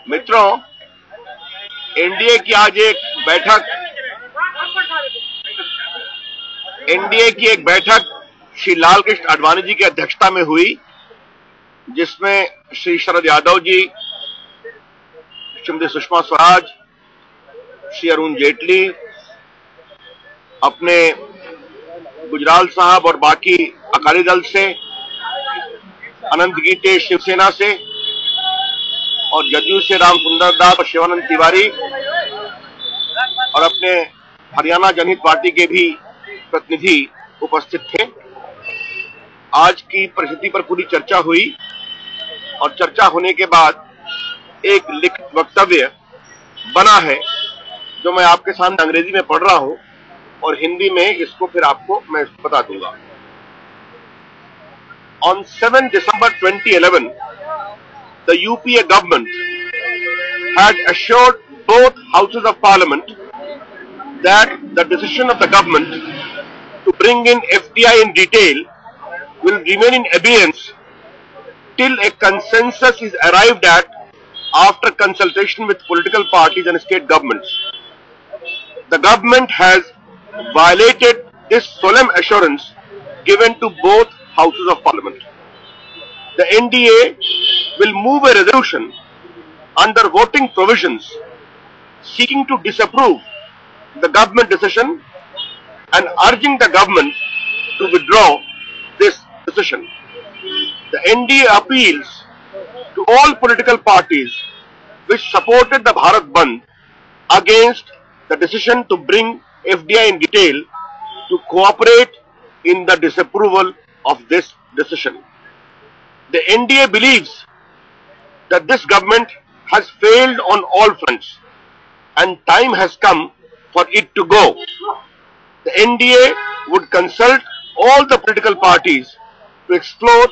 मित्रों, एनडीए की आज एक बैठक श्री लालकृष्ण आडवाणी जी की अध्यक्षता में हुई, जिसमें श्री शरद यादव जी, श्रीमती सुषमा स्वराज, श्री अरुण जेटली, अपने गुजराल साहब और बाकी अकाली दल से, अनंत गीते शिवसेना से और जदयू से राम सुंदर दास और शिवानंद तिवारी और अपने हरियाणा जनहित पार्टी के भी प्रतिनिधि उपस्थित थे। आज की परिस्थिति पर पूरी चर्चा हुई और चर्चा होने के बाद एक लिखित वक्तव्य बना है, जो मैं आपके सामने अंग्रेजी में पढ़ रहा हूं और हिंदी में इसको फिर आपको मैं बता दूंगा। On 7 December 2011, the UPA government had assured both houses of parliament that the decision of the government to bring in FDI in detail will remain in abeyance till a consensus is arrived at after consultation with political parties and state governments. The government has violated this solemn assurance given to both houses of parliament. The NDA will move a resolution under voting provisions seeking to disapprove the government decision and urging the government to withdraw this decision. The NDA appeals to all political parties which supported the Bharat Bandh against the decision to bring FDI in detail to cooperate in the disapproval of this decision. The NDA believes that this government has failed on all fronts and time has come for it to go. The NDA would consult all the political parties to explore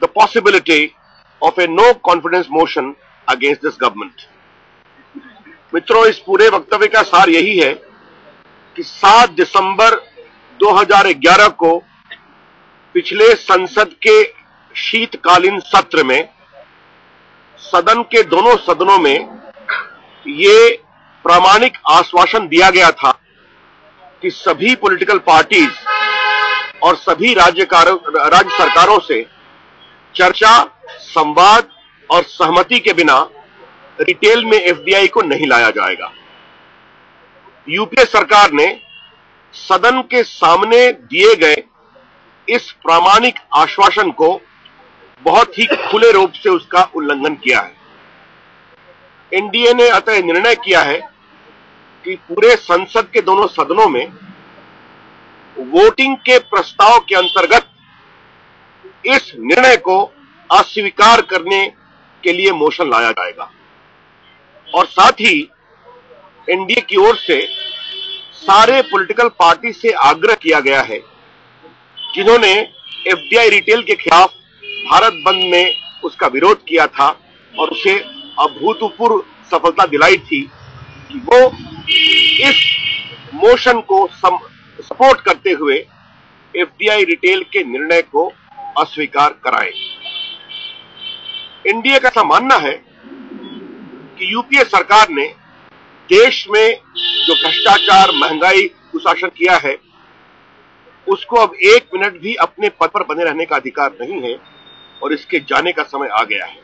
the possibility of a no confidence motion against this government. मित्रों, इस पूरे वक्तव्य का सार यही है कि 7 दिसंबर 2011 को पिछले संसद के शीतकालीन सत्र में सदन के दोनों सदनों में ये प्रामाणिक आश्वासन दिया गया था कि सभी पॉलिटिकल पार्टीज और सभी राज्य सरकारों से चर्चा, संवाद और सहमति के बिना रिटेल में एफडीआई को नहीं लाया जाएगा। यूपीए सरकार ने सदन के सामने दिए गए इस प्रामाणिक आश्वासन को बहुत ही खुले रूप से उसका उल्लंघन किया है। एनडीए ने अतः निर्णय किया है कि पूरे संसद के दोनों सदनों में वोटिंग के प्रस्ताव के अंतर्गत इस निर्णय को अस्वीकार करने के लिए मोशन लाया जाएगा और साथ ही एनडीए की ओर से सारे पॉलिटिकल पार्टी से आग्रह किया गया है जिन्होंने एफडीआई रिटेल के खिलाफ भारत बंद में उसका विरोध किया था और उसे अभूतपूर्व सफलता दिलाई थी कि वो इस मोशन को सपोर्ट करते हुए एफडीआई रिटेल के निर्णय को अस्वीकार कराएं। एनडीए का ऐसा मानना है कि यूपीए सरकार ने देश में जो भ्रष्टाचार, महंगाई, कुशासन किया है, उसको अब एक मिनट भी अपने पद पर बने रहने का अधिकार नहीं है और इसके जाने का समय आ गया है।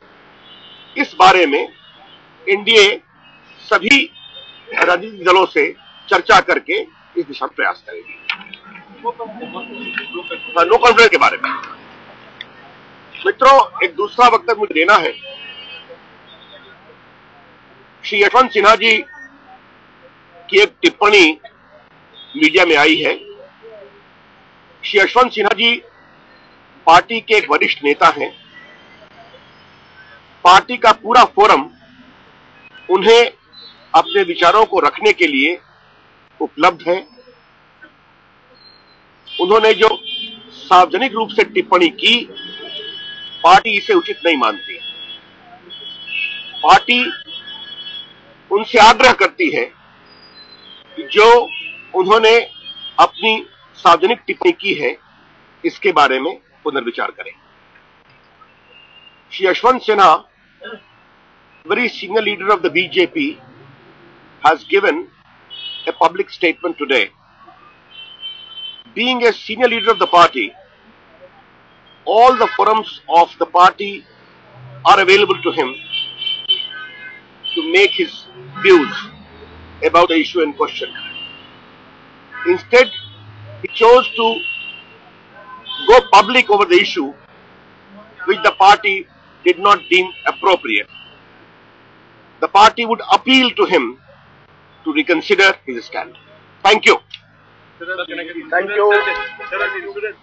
इस बारे में एनडीए सभी राजनीतिक दलों से चर्चा करके इस दिशा में प्रयास करेगी। नो कॉन्फ्रेंस के बारे में मित्रों, एक दूसरा वक्तव्य मुझे देना है। श्री यशवंत सिन्हा जी की एक टिप्पणी मीडिया में आई है। श्री यशवंत सिन्हा जी पार्टी के एक वरिष्ठ नेता हैं। पार्टी का पूरा फोरम उन्हें अपने विचारों को रखने के लिए उपलब्ध है। उन्होंने जो सार्वजनिक रूप से टिप्पणी की, पार्टी इसे उचित नहीं मानती। पार्टी उनसे आग्रह करती है कि जो उन्होंने अपनी सार्वजनिक टिप्पणी की है, इसके बारे में पुनर्विचार करें। Shri Yashwant Sinha, very senior leader of the BJP, has given a public statement today. Being a senior leader of the party, all the forums of the party are available to him to make his views about the issue in question. Instead, he chose to go public over the issue, which the party did not deem appropriate. The party would appeal to him to reconsider his stand. Thank you. Thank you.